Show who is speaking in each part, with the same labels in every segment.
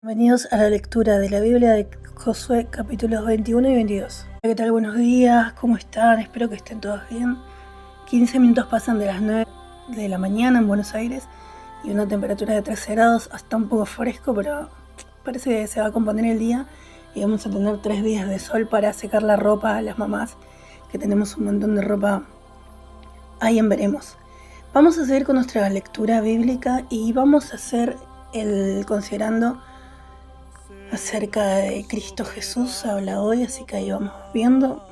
Speaker 1: Bienvenidos a la lectura de la Biblia de Josué, capítulos 21 y 22. ¿Qué tal? Buenos días, ¿cómo están? Espero que estén todos bien. 15 minutos pasan de las 9 de la mañana en Buenos Aires y una temperatura de 13 grados, hasta un poco fresco, pero parece que se va a componer el día y vamos a tener 3 días de sol para secar la ropa a las mamás, que tenemos un montón de ropa ahí en veremos. Vamos a seguir con nuestra lectura bíblica y vamos a hacer considerando acerca de Cristo Jesús, habla hoy, así que ahí vamos viendo.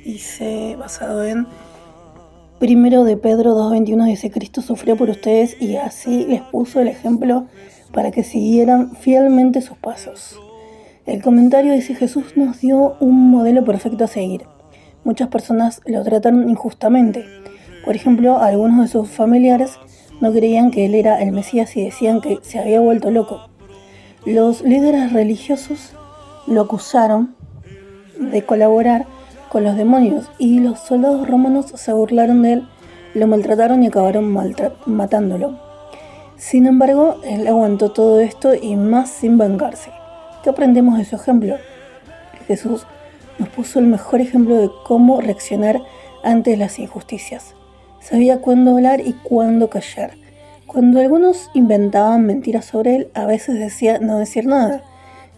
Speaker 1: Dice, basado en 1 de Pedro 2:21, dice: Cristo sufrió por ustedes y así les puso el ejemplo para que siguieran fielmente sus pasos. El comentario dice: Jesús nos dio un modelo perfecto a seguir. Muchas personas lo trataron injustamente. Por ejemplo, algunos de sus familiares no creían que él era el Mesías y decían que se había vuelto loco. Los líderes religiosos lo acusaron de colaborar con los demonios y los soldados romanos se burlaron de él, lo maltrataron y acabaron matándolo. Sin embargo, él aguantó todo esto y más sin vengarse. ¿Qué aprendemos de su ejemplo? Jesús nos puso el mejor ejemplo de cómo reaccionar ante las injusticias. Sabía cuándo hablar y cuándo callar. Cuando algunos inventaban mentiras sobre él, a veces decía no decir nada.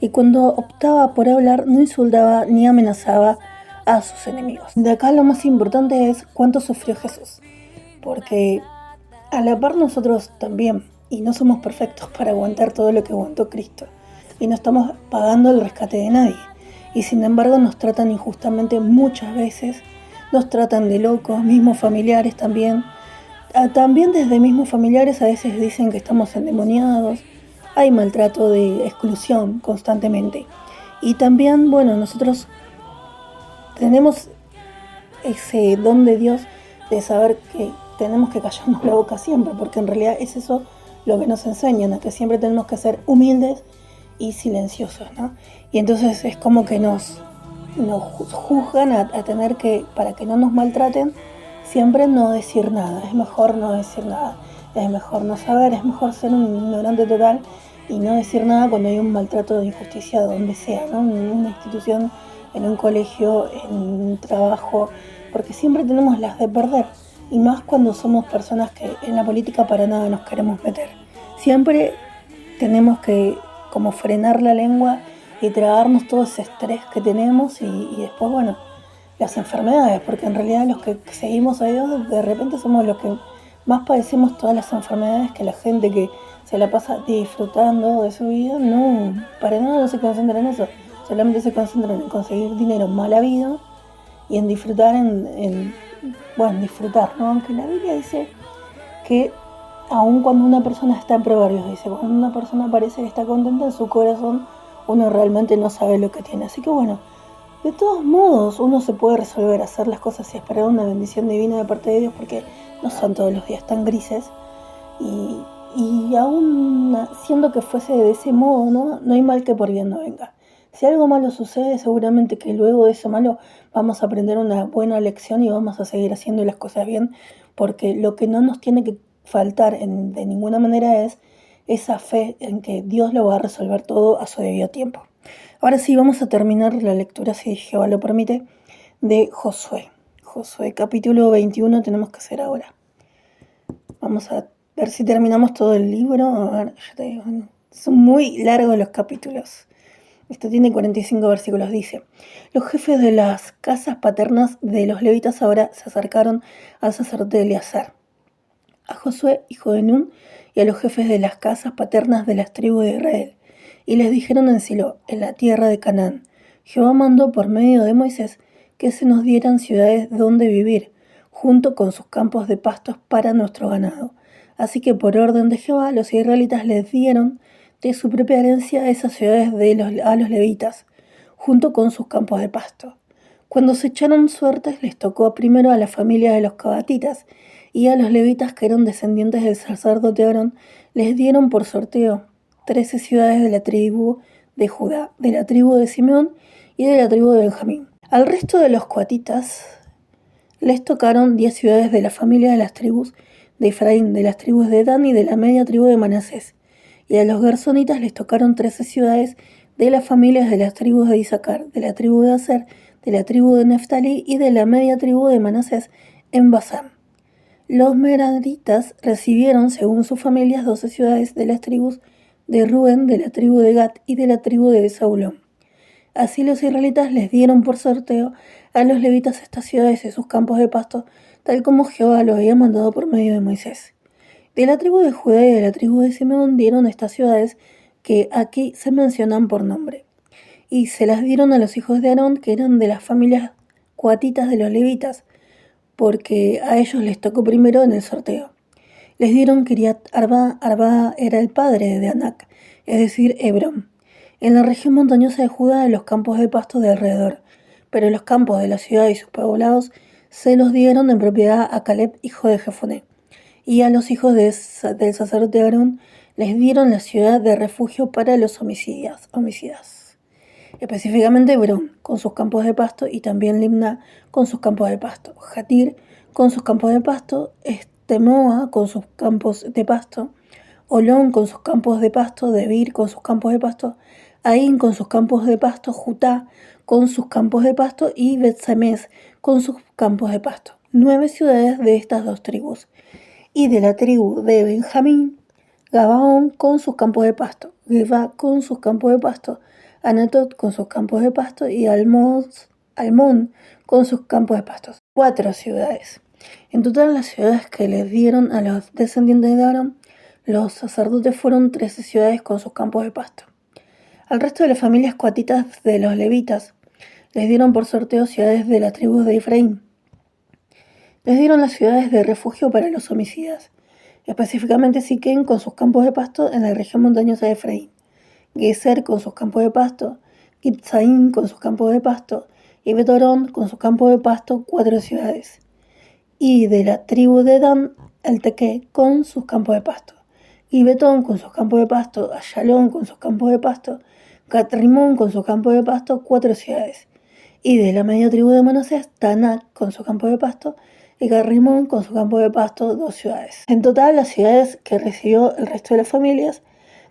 Speaker 1: Y cuando optaba por hablar, no insultaba ni amenazaba a sus enemigos. De acá lo más importante es cuánto sufrió Jesús. Porque a la par nosotros también, y no somos perfectos para aguantar todo lo que aguantó Cristo. Y no estamos pagando el rescate de nadie. Y sin embargo nos tratan injustamente muchas veces. Nos tratan de locos, mismos familiares también. También desde mismos familiares a veces dicen que estamos endemoniados. Hay maltrato de exclusión constantemente. Y también, nosotros tenemos ese don de Dios de saber que tenemos que callarnos la boca siempre, porque en realidad es eso lo que nos enseñan, a que siempre tenemos que ser humildes y silenciosos, ¿no? Y entonces es como que nos juzgan a tener que, para que no nos maltraten, siempre no decir nada. Es mejor no decir nada, es mejor no saber, es mejor ser un ignorante total y no decir nada cuando hay un maltrato de injusticia donde sea, ¿no? En una institución, en un colegio, en un trabajo, porque siempre tenemos las de perder, y más cuando somos personas que en la política para nada nos queremos meter. Siempre tenemos que como frenar la lengua y tragarnos todo ese estrés que tenemos y después, las enfermedades, porque en realidad los que seguimos a Dios de repente somos los que más padecemos todas las enfermedades, que la gente que se la pasa disfrutando de su vida, no, para nada no se concentra en eso, solamente se concentra en conseguir dinero mal habido y en disfrutar, disfrutar, ¿no? Aunque la Biblia dice que aun cuando una persona está en Proverbios, dice, cuando una persona parece que está contenta, en su corazón uno realmente no sabe lo que tiene. Así que de todos modos uno se puede resolver, hacer las cosas y esperar una bendición divina de parte de Dios, porque no son todos los días tan grises. Y aún siendo que fuese de ese modo, no hay mal que por bien no venga. Si algo malo sucede, seguramente que luego de eso malo vamos a aprender una buena lección y vamos a seguir haciendo las cosas bien, porque lo que no nos tiene que faltar de ninguna manera es esa fe en que Dios lo va a resolver todo a su debido tiempo. Ahora sí, vamos a terminar la lectura, si Jehová lo permite, de Josué. Josué capítulo 21 tenemos que hacer ahora. Vamos a ver si terminamos todo el libro. A ver, ya te digo, son muy largos los capítulos. Esto tiene 45 versículos. Dice: los jefes de las casas paternas de los levitas ahora se acercaron al sacerdote Eleazar, a Josué, hijo de Nun, y a los jefes de las casas paternas de las tribus de Israel, y les dijeron en Silo, en la tierra de Canaán: Jehová mandó por medio de Moisés que se nos dieran ciudades donde vivir, junto con sus campos de pastos para nuestro ganado. Así que por orden de Jehová los israelitas les dieron de su propia herencia esas ciudades a los levitas, junto con sus campos de pasto. Cuando se echaron suertes, les tocó primero a la familia de los cabatitas, y a los levitas que eran descendientes del sacerdote Aarón les dieron por sorteo 13 ciudades de la tribu de Judá, de la tribu de Simeón y de la tribu de Benjamín. Al resto de los coatitas les tocaron 10 ciudades de la familia de las tribus de Efraín, de las tribus de Dan y de la media tribu de Manasés. Y a los gersonitas les tocaron 13 ciudades de las familias de las tribus de Isaacar, de la tribu de Aser, de la tribu de Neftalí y de la media tribu de Manasés en Basán. Los meraritas recibieron, según sus familias, 12 ciudades de las tribus de Rubén, de la tribu de Gad y de la tribu de Zabulón. Así los israelitas les dieron por sorteo a los levitas estas ciudades y sus campos de pasto, tal como Jehová lo había mandado por medio de Moisés. De la tribu de Judá y de la tribu de Simeón dieron estas ciudades que aquí se mencionan por nombre. Y se las dieron a los hijos de Aarón, que eran de las familias coatitas de los levitas, porque a ellos les tocó primero en el sorteo. Les dieron Kiriat Arba. Arba era el padre de Anac, es decir, Hebrón, en la región montañosa de Judá, en los campos de pasto de alrededor. Pero los campos de la ciudad y sus poblados se los dieron en propiedad a Caleb, hijo de Jefoné. Y a los hijos del sacerdote Aarón les dieron la ciudad de refugio para los homicidas. Específicamente Hebrón, con sus campos de pasto, y también Limna, con sus campos de pasto. Jatir, con sus campos de pasto. Temoa, con sus campos de pasto. Olón, con sus campos de pasto. Debir, con sus campos de pasto. Aín, con sus campos de pasto. Jutá, con sus campos de pasto. Y Bet-Semes, con sus campos de pasto. 9 ciudades de estas dos tribus. Y de la tribu de Benjamín, Gabaón con sus campos de pasto, Geba con sus campos de pasto, Anatot con sus campos de pasto y Almón con sus campos de pastos. 4 ciudades. En total, las ciudades que les dieron a los descendientes de Aarón, los sacerdotes, fueron 13 ciudades con sus campos de pasto. Al resto de las familias coatitas de los levitas les dieron por sorteo ciudades de la tribu de Efraín. Les dieron las ciudades de refugio para los homicidas, específicamente Siquén con sus campos de pasto en la región montañosa de Efraín, Geser con sus campos de pasto, Kibzaín con sus campos de pasto y Betorón con sus campos de pasto, 4 ciudades. Y de la tribu de Dan, el Tequé con sus campos de pasto, y Betón con sus campos de pasto, Ayalón con sus campos de pasto, Gat-Rimón con sus campos de pasto, 4 ciudades. Y de la media tribu de Manasés, Tanak con su campo de pasto, y Garrimón con su campo de pasto, 2 ciudades. En total, las ciudades que recibió el resto de las familias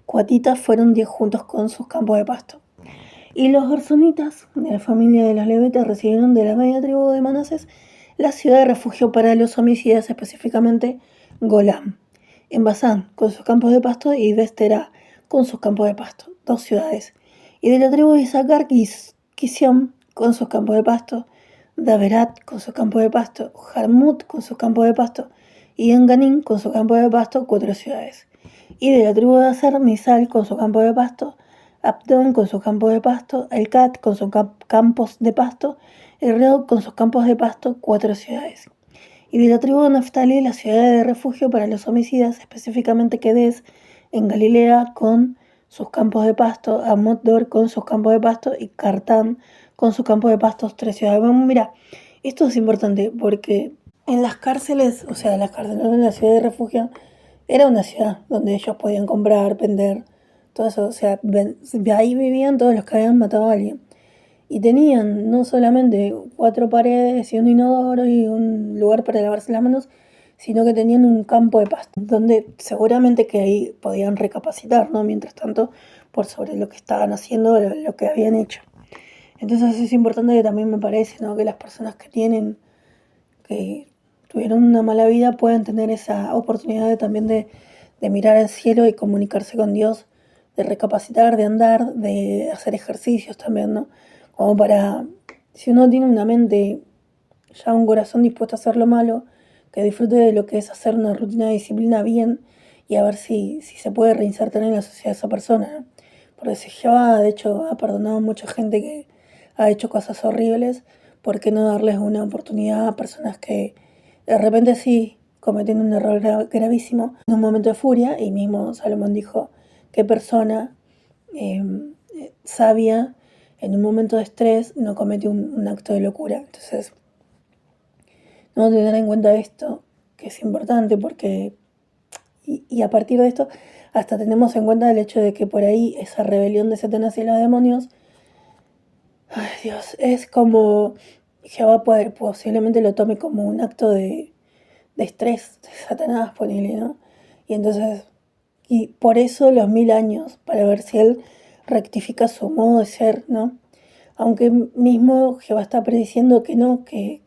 Speaker 1: coatitas fueron 10 juntos con sus campos de pasto. Y los gersonitas de la familia de los levitas recibieron de la media tribu de Manasés la ciudad de refugio para los homicidas, específicamente Golam, en Basán con sus campos de pasto y Besterá con sus campos de pasto, 2 ciudades. Y de la tribu de Isaacar, Kisión con sus campos de pasto, Daverat con su campo de pasto, Jarmut con su campo de pasto y Enganim con su campo de pasto, 4 ciudades. Y de la tribu de Aser, Misal con su campo de pasto, Abdón con su campo de pasto, Elcat con sus campos de pasto, Erreo con sus campos de pasto, 4 ciudades. Y de la tribu de Neftalí, la ciudad de refugio para los homicidas, específicamente Kedes en Galilea con sus campos de pasto, Amot-Dor con sus campos de pasto y Cartán con su campo de pastos, 3 ciudades. Bueno, mira, esto es importante porque en las cárceles, o sea, las cárceles de la ciudad de refugio, era una ciudad donde ellos podían comprar, vender, todo eso. O sea, ahí vivían todos los que habían matado a alguien. Y tenían no solamente 4 paredes y un inodoro y un lugar para lavarse las manos, sino que tenían un campo de pasto, donde seguramente que ahí podían recapacitar, ¿no? Mientras tanto, por sobre lo que estaban haciendo, lo que habían hecho. Entonces es importante que también me parece, ¿no? Que las personas que tuvieron una mala vida puedan tener esa oportunidad también de mirar al cielo y comunicarse con Dios, de recapacitar, de andar, de hacer ejercicios también, ¿no? Como para, si uno tiene una mente, ya un corazón dispuesto a hacer lo malo, que disfrute de lo que es hacer una rutina de disciplina bien y a ver si se puede reinsertar en la sociedad esa persona, ¿no? Porque si Jehová, de hecho, ha perdonado a mucha gente que ha hecho cosas horribles, ¿por qué no darles una oportunidad a personas que de repente sí cometen un error gravísimo en un momento de furia? Y mismo Salomón dijo, ¿qué persona sabia en un momento de estrés no comete un acto de locura? Entonces, no tener en cuenta esto, que es importante porque, y a partir de esto, hasta tenemos en cuenta el hecho de que por ahí esa rebelión de Satanás y los demonios, ay Dios, es como Jehová posiblemente lo tome como un acto de estrés de Satanás, ponele, ¿no? Y entonces, y por eso los 1000 años, para ver si él rectifica su modo de ser, ¿no? Aunque mismo Jehová está prediciendo que no, que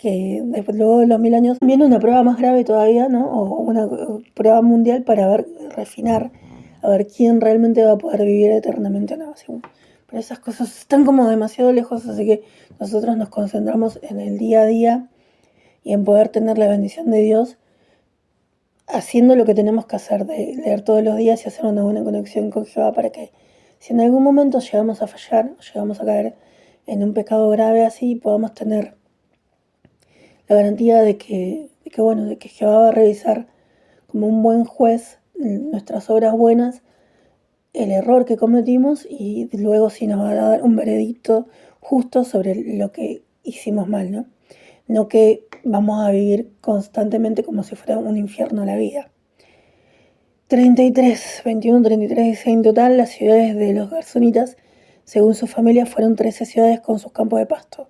Speaker 1: después, luego de los 1000 años viene una prueba más grave todavía, ¿no? O una prueba mundial para ver, refinar, a ver quién realmente va a poder vivir eternamente o no. Así, pero esas cosas están como demasiado lejos, así que nosotros nos concentramos en el día a día y en poder tener la bendición de Dios haciendo lo que tenemos que hacer, de leer todos los días y hacer una buena conexión con Jehová para que si en algún momento llegamos a fallar, llegamos a caer en un pecado grave así, podamos tener la garantía de que Jehová va a revisar como un buen juez nuestras obras buenas, el error que cometimos y luego sí nos va a dar un veredicto justo sobre lo que hicimos mal, ¿no? No que vamos a vivir constantemente como si fuera un infierno la vida. 21, 33 dice: en total las ciudades de los Gersonitas, según sus familias, fueron 13 ciudades con sus campos de pasto.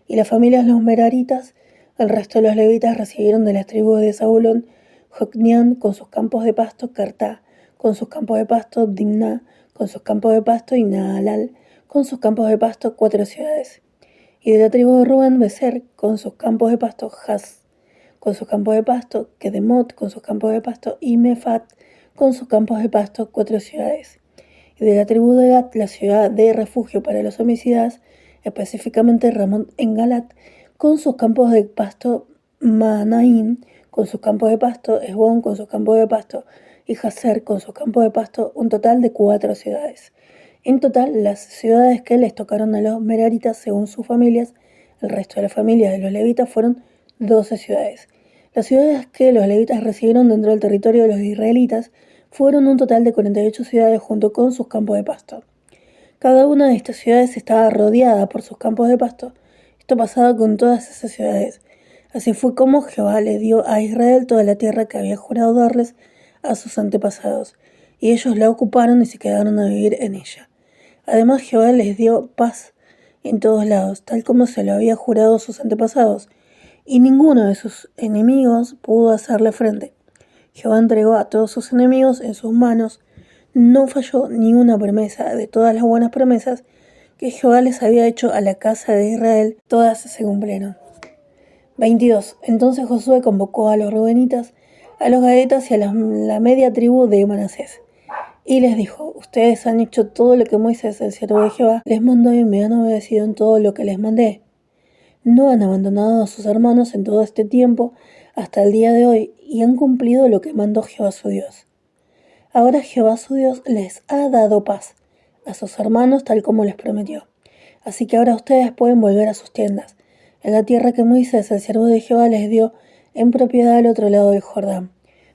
Speaker 1: Y las familias los Meraritas, el resto de los levitas, recibieron de las tribus de Zabulón, Jocnián con sus campos de pasto, Cartá con sus campos de pasto, Dimná con sus campos de pasto y Naalal con sus campos de pasto, 4 ciudades. Y de la tribu de Rubén, Becer con sus campos de pasto, Jas con sus campos de pasto, Kedemot con sus campos de pasto y Mefat con sus campos de pasto, 4 ciudades. Y de la tribu de Gad, la ciudad de refugio para los homicidas, específicamente Ramón en Galat, con sus campos de pasto, Manaim con sus campos de pasto, Esbón con sus campos de pasto y Jazer con sus campos de pasto, un total de 4 ciudades. En total, las ciudades que les tocaron a los meraritas según sus familias, el resto de las familias de los levitas, fueron 12 ciudades. Las ciudades que los levitas recibieron dentro del territorio de los israelitas fueron un total de 48 ciudades junto con sus campos de pasto. Cada una de estas ciudades estaba rodeada por sus campos de pasto. Esto pasaba con todas esas ciudades. Así fue como Jehová le dio a Israel toda la tierra que había jurado darles a sus antepasados, y ellos la ocuparon y se quedaron a vivir en ella. Además, Jehová les dio paz en todos lados, tal como se lo había jurado a sus antepasados, y ninguno de sus enemigos pudo hacerle frente. Jehová entregó a todos sus enemigos en sus manos. No falló ni una promesa de todas las buenas promesas que Jehová les había hecho a la casa de Israel, todas se cumplieron. 22. Entonces Josué convocó a los rubenitas, a los gadetas y a la media tribu de Manasés. Y les dijo: ustedes han hecho todo lo que Moisés, el siervo de Jehová, les mandó y me han obedecido en todo lo que les mandé. No han abandonado a sus hermanos en todo este tiempo hasta el día de hoy y han cumplido lo que mandó Jehová su Dios. Ahora Jehová su Dios les ha dado paz a sus hermanos tal como les prometió. Así que ahora ustedes pueden volver a sus tiendas, en la tierra que Moisés, el siervo de Jehová, les dio en propiedad al otro lado del Jordán.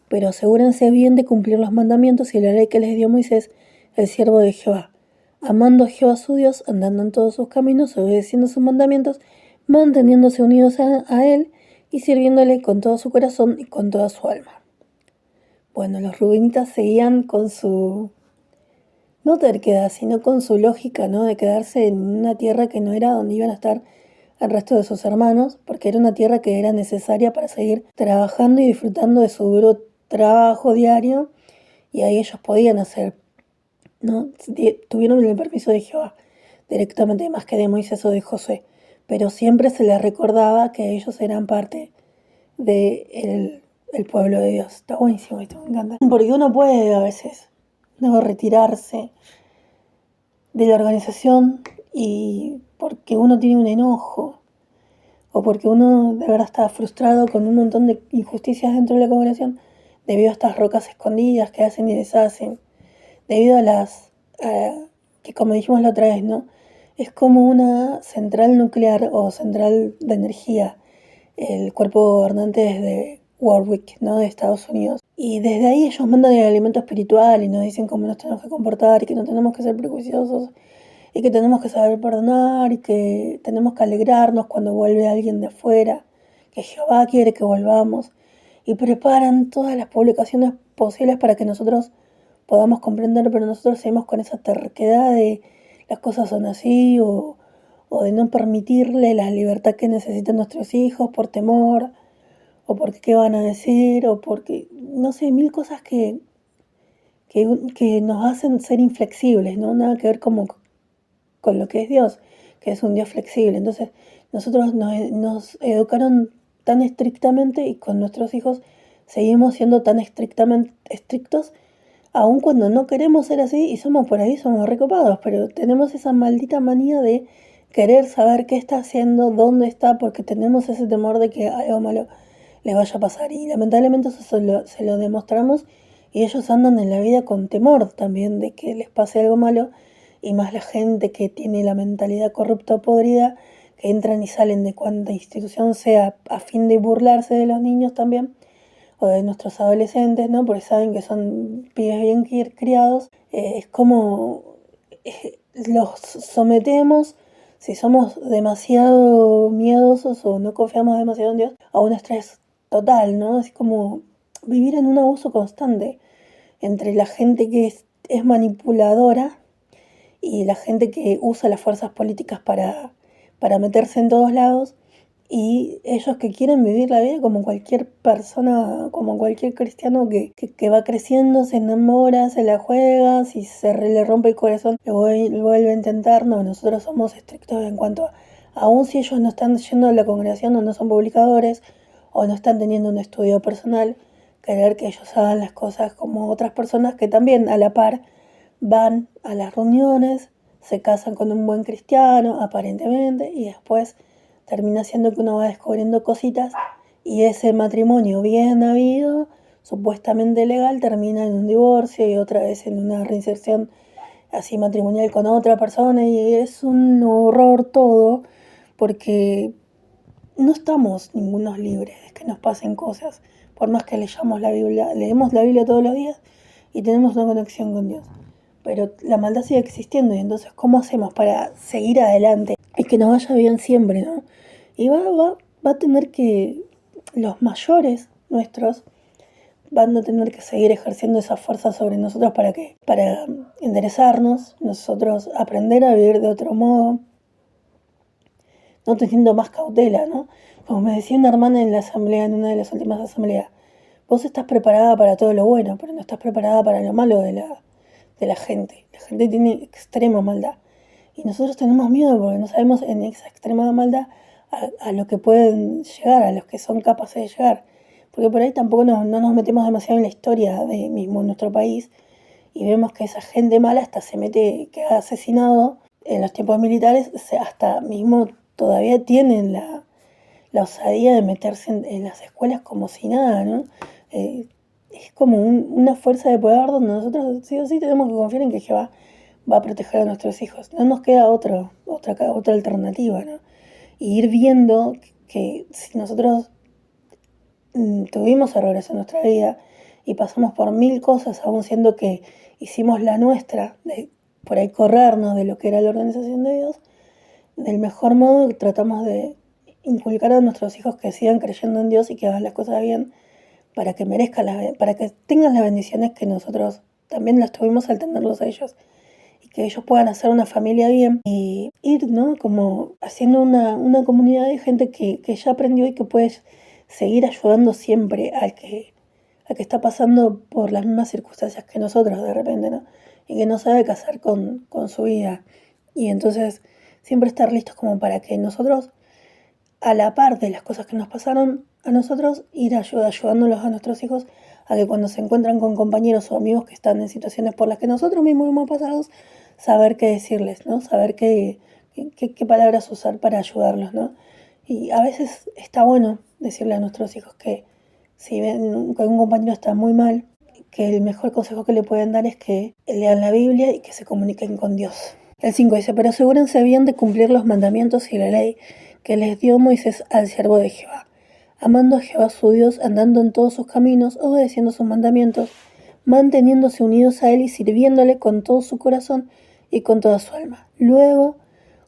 Speaker 1: Pero asegúrense bien de cumplir los mandamientos y la ley que les dio Moisés, el siervo de Jehová, amando a Jehová su Dios, andando en todos sus caminos, obedeciendo sus mandamientos, manteniéndose unidos a él y sirviéndole con todo su corazón y con toda su alma. Bueno, los rubenitas seguían con su, no terquedad, sino con su lógica, ¿no? De quedarse en una tierra que no era donde iban a estar el resto de sus hermanos, porque era una tierra que era necesaria para seguir trabajando y disfrutando de su duro trabajo diario, y ahí ellos podían hacer, ¿no? Tuvieron el permiso de Jehová directamente, más que de Moisés o de Josué, pero siempre se les recordaba que ellos eran parte del pueblo de Dios. Está buenísimo esto, me encanta. Porque uno puede a veces no retirarse de la organización y porque uno tiene un enojo o porque uno de verdad está frustrado con un montón de injusticias dentro de la congregación debido a estas rocas escondidas que hacen y deshacen, debido a las que, como dijimos la otra vez, ¿no? Es como una central nuclear o central de energía, el cuerpo gobernante desde Warwick, ¿no? De Estados Unidos. Y desde ahí ellos mandan el alimento espiritual y nos dicen cómo nos tenemos que comportar y que no tenemos que ser prejuiciosos y que tenemos que saber perdonar y que tenemos que alegrarnos cuando vuelve alguien de afuera, que Jehová quiere que volvamos, y preparan todas las publicaciones posibles para que nosotros podamos comprender, pero nosotros seguimos con esa terquedad de las cosas son así o de no permitirle la libertad que necesitan nuestros hijos por temor o porque qué van a decir, o porque, no sé, mil cosas que nos hacen ser inflexibles, ¿no? Nada que ver como con lo que es Dios, que es un Dios flexible. Entonces, nosotros nos educaron tan estrictamente y con nuestros hijos seguimos siendo tan estrictamente estrictos, aun cuando no queremos ser así y somos por ahí, somos recopados, pero tenemos esa maldita manía de querer saber qué está haciendo, dónde está, porque tenemos ese temor de que algo malo les vaya a pasar. Y lamentablemente eso se lo demostramos y ellos andan en la vida con temor también de que les pase algo malo, y más la gente que tiene la mentalidad corrupta o podrida, que entran y salen de cuanta institución sea a fin de burlarse de los niños también, o de nuestros adolescentes, ¿no? Porque saben que son pibes bien criados. Es como los sometemos, si somos demasiado miedosos o no confiamos demasiado en Dios, a un estrés total, ¿no? Es como vivir en un abuso constante entre la gente que es manipuladora y la gente que usa las fuerzas políticas para meterse en todos lados, y ellos que quieren vivir la vida como cualquier persona, como cualquier cristiano que va creciendo, se enamora, se la juega, si le rompe el corazón, lo vuelve a intentar. No, nosotros somos estrictos en cuanto a, aun si ellos no están yendo a la congregación o no son publicadores o no están teniendo un estudio personal, querer que ellos hagan las cosas como otras personas que también a la par van a las reuniones, se casan con un buen cristiano, aparentemente, y después termina siendo que uno va descubriendo cositas y ese matrimonio bien habido, supuestamente legal, termina en un divorcio y otra vez en una reinserción así matrimonial con otra persona, y es un horror todo, porque no estamos ningunos libres de que nos pasen cosas, por más que leamos la Biblia todos los días y tenemos una conexión con Dios. Pero la maldad sigue existiendo, y entonces, ¿cómo hacemos para seguir adelante y que nos vaya bien siempre, ¿no? Y va a tener que, los mayores nuestros, van a tener que seguir ejerciendo esa fuerza sobre nosotros para enderezarnos, nosotros aprender a vivir de otro modo, no teniendo más cautela, ¿no? Como me decía una hermana en la asamblea, en una de las últimas asambleas, vos estás preparada para todo lo bueno, pero no estás preparada para lo malo de la gente. La gente tiene extrema maldad. Y nosotros tenemos miedo porque no sabemos en esa extrema maldad a lo que pueden llegar, a los que son capaces de llegar. Porque por ahí tampoco no nos metemos demasiado en la historia de mismo nuestro país, y vemos que esa gente mala hasta se mete, que ha asesinado en los tiempos militares, hasta mismo todavía tienen la osadía de meterse en las escuelas como si nada, ¿no? Es como una fuerza de poder donde nosotros sí o sí tenemos que confiar en que Jehová va a proteger a nuestros hijos. No nos queda otra alternativa, ¿no? Y ir viendo que si nosotros tuvimos errores en nuestra vida y pasamos por mil cosas, aún siendo que hicimos la nuestra, de por ahí corrernos de lo que era la organización de Dios, del mejor modo tratamos de inculcar a nuestros hijos que sigan creyendo en Dios y que hagan las cosas bien, para que para que tengan las bendiciones que nosotros también las tuvimos al tenerlos a ellos, y que ellos puedan hacer una familia bien y ir, ¿no? Como haciendo una comunidad de gente que ya aprendió y que puede seguir ayudando siempre al que está pasando por las mismas circunstancias que nosotros de repente, ¿no? Y que no sabe qué hacer con su vida. Y entonces siempre estar listos como para que nosotros, a la par de las cosas que nos pasaron a nosotros, ir ayudándolos a nuestros hijos a que cuando se encuentran con compañeros o amigos que están en situaciones por las que nosotros mismos hemos pasado, saber qué decirles, ¿no? Saber qué palabras usar para ayudarlos, ¿no? Y a veces está bueno decirle a nuestros hijos que si ven que un compañero está muy mal, que el mejor consejo que le pueden dar es que lean la Biblia y que se comuniquen con Dios. El 5 dice, pero asegúrense bien de cumplir los mandamientos y la ley que les dio Moisés al siervo de Jehová, amando a Jehová su Dios, andando en todos sus caminos, obedeciendo sus mandamientos, manteniéndose unidos a él y sirviéndole con todo su corazón y con toda su alma. Luego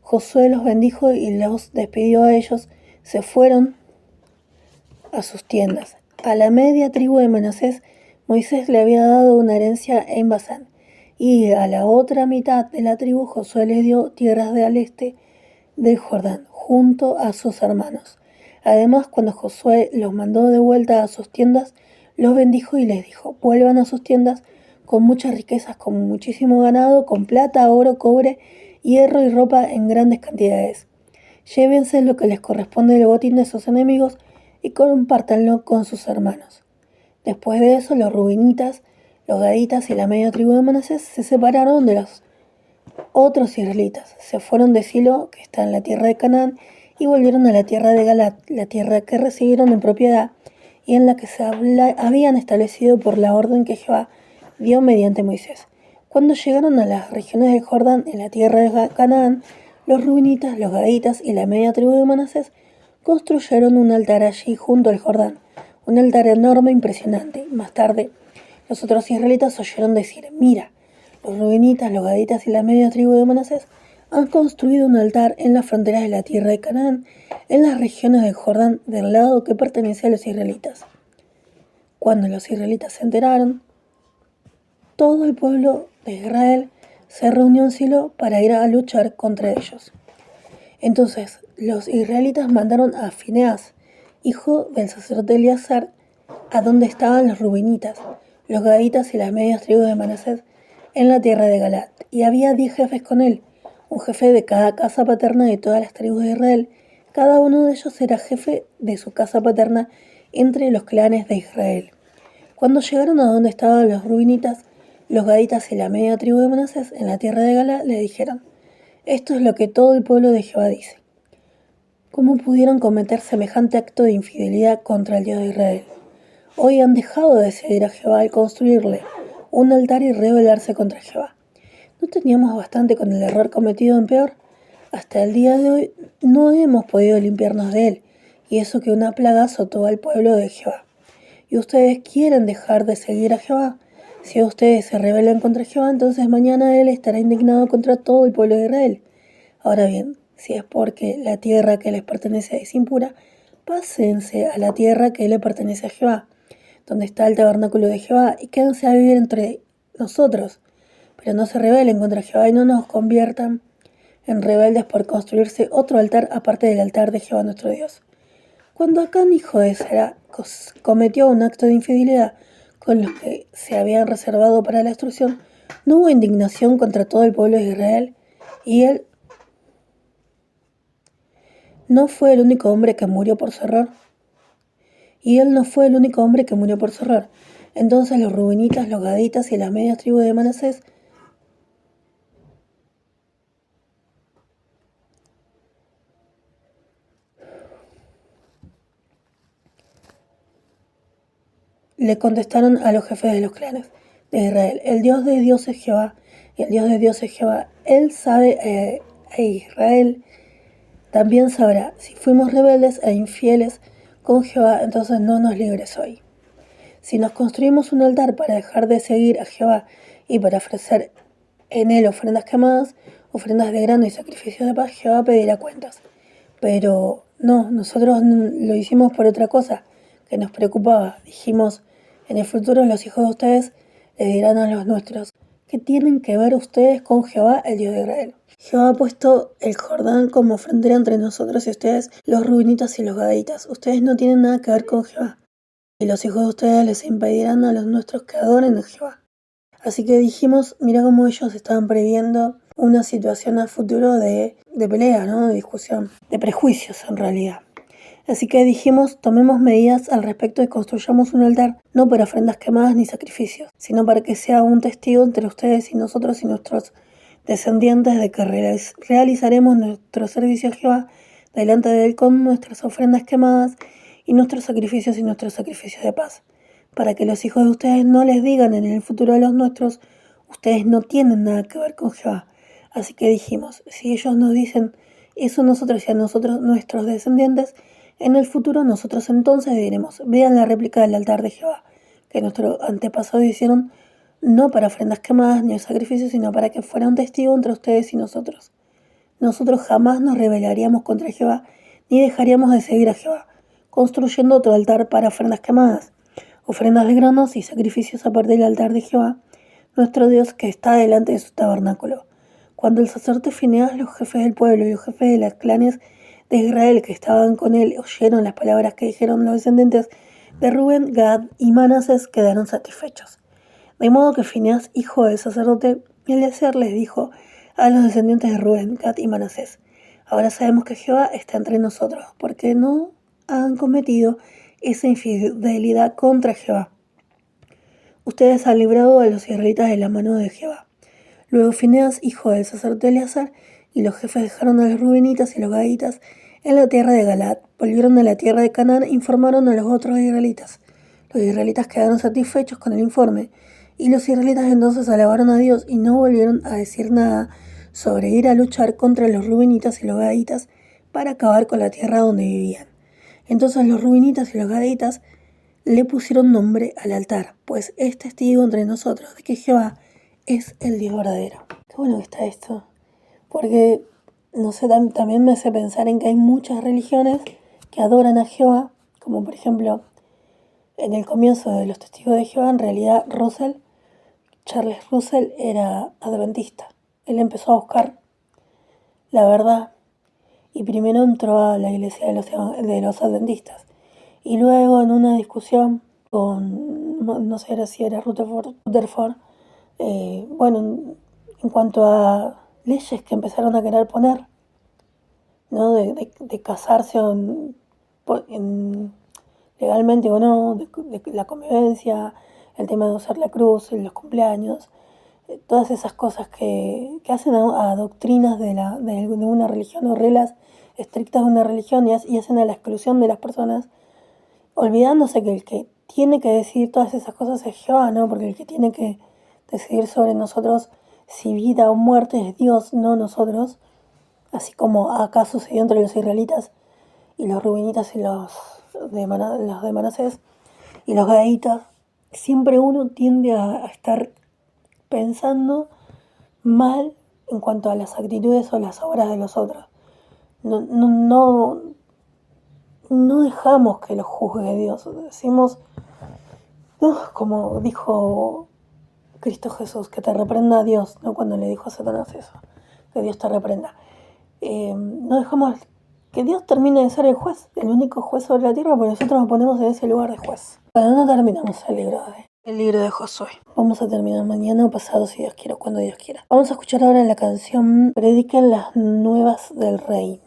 Speaker 1: Josué los bendijo y los despidió a ellos. Se fueron a sus tiendas. A la media tribu de Manasés, Moisés le había dado una herencia en Basán, y a la otra mitad de la tribu Josué les dio tierras al este del Jordán, junto a sus hermanos, Además, cuando Josué los mandó de vuelta a sus tiendas, los bendijo y les dijo: vuelvan a sus tiendas con muchas riquezas, con muchísimo ganado, con plata, oro, cobre, hierro y ropa en grandes cantidades. Llévense lo que les corresponde del botín de sus enemigos y compártanlo con sus hermanos. Después de eso, los rubenitas, los gaditas y la media tribu de Manasés se separaron de los otros israelitas. Se fueron de Silo, que está en la tierra de Canaán, y volvieron a la tierra de Galat, la tierra que recibieron en propiedad y en la que se habían establecido por la orden que Jehová dio mediante Moisés. Cuando llegaron a las regiones del Jordán, en la tierra de Canaán, los rubenitas, los gaditas y la media tribu de Manasés construyeron un altar allí junto al Jordán, un altar enorme e impresionante. Más tarde, los otros israelitas oyeron decir: mira, los rubenitas, los gaditas y la media tribu de Manasés han construido un altar en las fronteras de la tierra de Canaán, en las regiones del Jordán, del lado que pertenece a los israelitas. Cuando los israelitas se enteraron, todo el pueblo de Israel se reunió en Silo para ir a luchar contra ellos. Entonces los israelitas mandaron a Fineas, hijo del sacerdote Eleazar, a donde estaban los rubenitas, los gaditas y las medias tribus de Manasés, en la tierra de Galat. Y había 10 jefes con él, un jefe de cada casa paterna de todas las tribus de Israel. Cada uno de ellos era jefe de su casa paterna entre los clanes de Israel. Cuando llegaron a donde estaban los rubenitas, los gaditas y la media tribu de Manasés, en la tierra de Galat, le dijeron: esto es lo que todo el pueblo de Jehová dice. ¿Cómo pudieron cometer semejante acto de infidelidad contra el Dios de Israel? Hoy han dejado de seguir a Jehová al construirle un altar y rebelarse contra Jehová. ¿No teníamos bastante con el error cometido en peor? Hasta el día de hoy no hemos podido limpiarnos de él, y eso que una plaga azotó al pueblo de Jehová. ¿Y ustedes quieren dejar de seguir a Jehová? Si ustedes se rebelan contra Jehová, entonces mañana él estará indignado contra todo el pueblo de Israel. Ahora bien, si es porque la tierra que les pertenece es impura, pásense a la tierra que le pertenece a Jehová, donde está el tabernáculo de Jehová, y quédense a vivir entre nosotros. Pero no se rebelen contra Jehová y no nos conviertan en rebeldes por construirse otro altar aparte del altar de Jehová nuestro Dios. Cuando Acán, hijo de Zera, cometió un acto de infidelidad con los que se habían reservado para la destrucción, no hubo indignación contra todo el pueblo de Israel, y él no fue el único hombre que murió por su error. Entonces los rubenitas, los gaditas y las medias tribus de Manasés le contestaron a los jefes de los clanes de Israel: el Dios de Dios es Jehová, y el Dios de Dios es Jehová. Él sabe, e Israel también sabrá. Si fuimos rebeldes e infieles con Jehová, entonces no nos libres hoy. Si nos construimos un altar para dejar de seguir a Jehová y para ofrecer en él ofrendas quemadas, ofrendas de grano y sacrificios de paz, Jehová pedirá cuentas. Pero no, nosotros lo hicimos por otra cosa que nos preocupaba. Dijimos: en el futuro los hijos de ustedes le dirán a los nuestros: ¿qué tienen que ver ustedes con Jehová, el Dios de Israel? Jehová ha puesto el Jordán como frontera entre nosotros y ustedes, los rubenitas y los gaditas. Ustedes no tienen nada que ver con Jehová, y los hijos de ustedes les impedirán a los nuestros que adoren a Jehová. Así que dijimos: mira cómo ellos estaban previendo una situación a futuro de pelea, ¿no? De discusión, de prejuicios en realidad. Así que dijimos: tomemos medidas al respecto y construyamos un altar, no para ofrendas quemadas ni sacrificios, sino para que sea un testigo entre ustedes y nosotros y nuestros descendientes de que realizaremos nuestro servicio a Jehová delante de él con nuestras ofrendas quemadas y nuestros sacrificios de paz, para que los hijos de ustedes no les digan en el futuro a los nuestros: ustedes no tienen nada que ver con Jehová. Así que dijimos: si ellos nos dicen eso a nosotros y a nosotros, nuestros descendientes, en el futuro nosotros entonces diremos: vean la réplica del altar de Jehová, que nuestros antepasados hicieron, no para ofrendas quemadas ni sacrificios, sino para que fuera un testigo entre ustedes y nosotros. Nosotros jamás nos rebelaríamos contra Jehová, ni dejaríamos de seguir a Jehová, construyendo otro altar para ofrendas quemadas, ofrendas de granos y sacrificios aparte del altar de Jehová, nuestro Dios, que está delante de su tabernáculo. Cuando el sacerdote Fineas, los jefes del pueblo y los jefes de las clanes de Israel que estaban con él oyeron las palabras que dijeron los descendientes de Rubén, Gad y Manasés, quedaron satisfechos. De modo que Fineás, hijo del sacerdote Eleazar, les dijo a los descendientes de Rubén, Gad y Manasés: ahora sabemos que Jehová está entre nosotros, porque no han cometido esa infidelidad contra Jehová. Ustedes han librado a los israelitas de la mano de Jehová. Luego Fineás, hijo del sacerdote Eleazar, y los jefes dejaron a los rubenitas y los gaditas en la tierra de Galaad, volvieron a la tierra de Canaán e informaron a los otros israelitas. Los israelitas quedaron satisfechos con el informe, y los israelitas entonces alabaron a Dios y no volvieron a decir nada sobre ir a luchar contra los rubenitas y los gaditas para acabar con la tierra donde vivían. Entonces los rubenitas y los gaditas le pusieron nombre al altar, pues es testigo entre nosotros de que Jehová es el Dios verdadero. Qué bueno que está esto, porque no sé, también me hace pensar en que hay muchas religiones que adoran a Jehová, como por ejemplo en el comienzo de los Testigos de Jehová, en realidad Charles Russell era adventista. Él empezó a buscar la verdad y primero entró a la iglesia de los adventistas. Y luego en una discusión con, no sé si era Rutherford, en cuanto a leyes que empezaron a querer poner, ¿no? de casarse legalmente o no, de la convivencia, el tema de usar la cruz en los cumpleaños, todas esas cosas que hacen a doctrinas de una religión o reglas estrictas de una religión y hacen a la exclusión de las personas, olvidándose que el que tiene que decidir todas esas cosas es Jehová, ¿no? Porque el que tiene que decidir sobre nosotros si vida o muerte es Dios, no nosotros, así como acá sucedió entre los israelitas y los rubenitas y los de Manasés y los gaditas. Siempre uno tiende a estar pensando mal en cuanto a las actitudes o las obras de los otros. No dejamos que lo juzgue Dios. Decimos, no, como dijo Cristo Jesús, que te reprenda Dios, ¿no? Cuando le dijo a Satanás eso, que Dios te reprenda. No dejamos que Dios termine de ser el juez, el único juez sobre la tierra, porque nosotros nos ponemos en ese lugar de juez. Bueno, no terminamos el libro de Josué. Vamos a terminar mañana o pasado, si Dios quiere, o cuando Dios quiera. Vamos a escuchar ahora la canción Prediquen las nuevas del reino.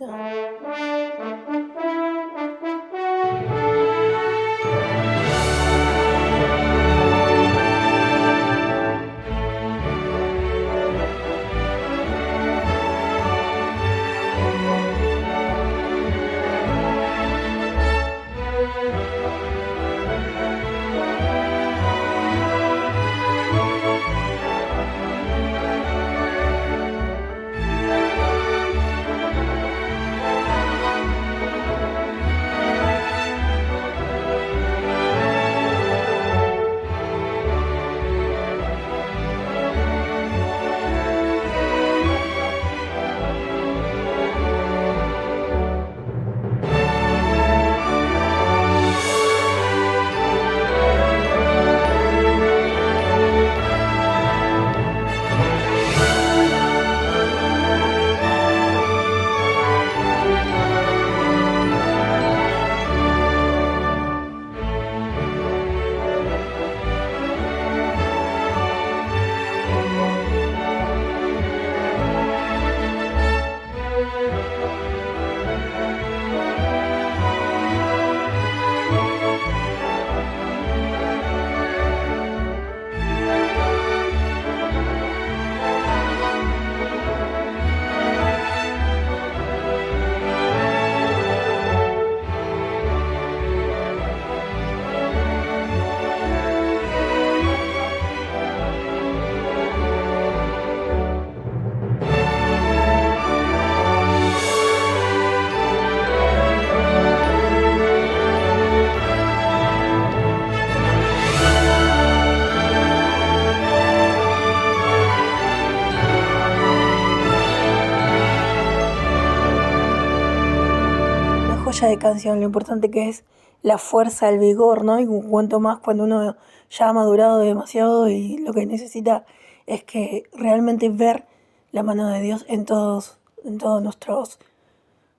Speaker 1: De canción, lo importante que es la fuerza, el vigor, ¿no? Y cuanto más cuando uno ya ha madurado demasiado y lo que necesita es que realmente ver la mano de Dios en todos nuestros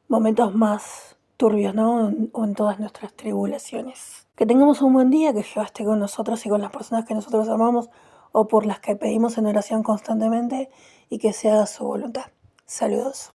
Speaker 1: momentos más turbios, ¿no? O en todas nuestras tribulaciones. Que tengamos un buen día, que Jehová esté con nosotros y con las personas que nosotros amamos o por las que pedimos en oración constantemente y que se haga su voluntad. Saludos.